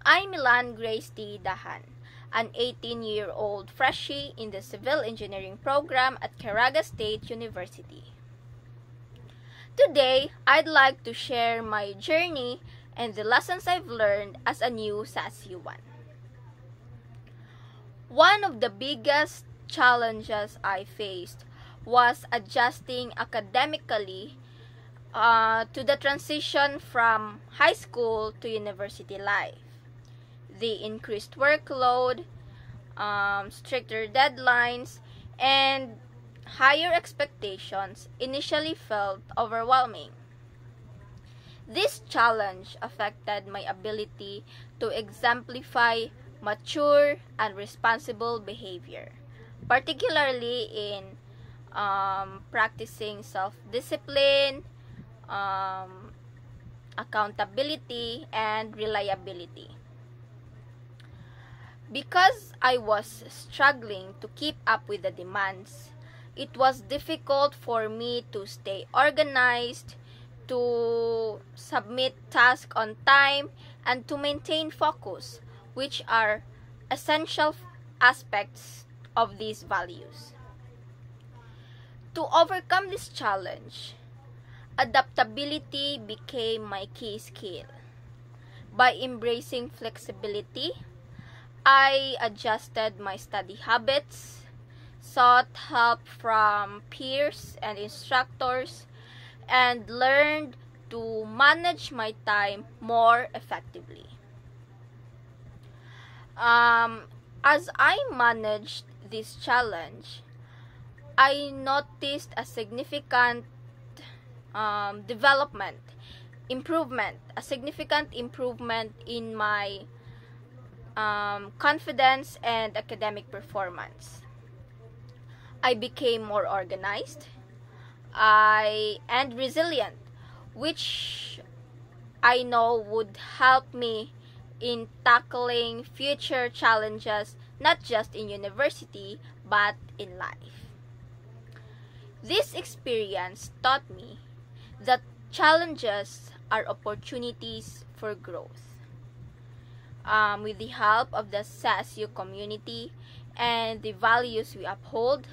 I'm Milan Grace T. Dahan, an 18-year-old freshie in the Civil Engineering program at Caraga State University. Today, I'd like to share my journey and the lessons I've learned as a new SASU-1. One of the biggest challenges I faced was adjusting academically to the transition from high school to university life. The increased workload, stricter deadlines, and higher expectations initially felt overwhelming. This challenge affected my ability to exemplify mature and responsible behavior, particularly in practicing self-discipline, accountability, and reliability. Because I was struggling to keep up with the demands, it was difficult for me to stay organized, to submit tasks on time, and to maintain focus, which are essential aspects of these values. To overcome this challenge, adaptability became my key skill. By embracing flexibility, I adjusted my study habits, sought help from peers and instructors, and learned to manage my time more effectively. As I managed this challenge, I noticed a significant improvement in my confidence and academic performance. I became more organized and resilient, which I know would help me in tackling future challenges, not just in university, but in life. This experience taught me that challenges are opportunities for growth. With the help of the SASU community and the values we uphold,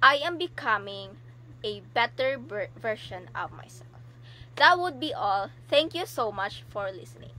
I am becoming a better version of myself. That would be all. Thank you so much for listening.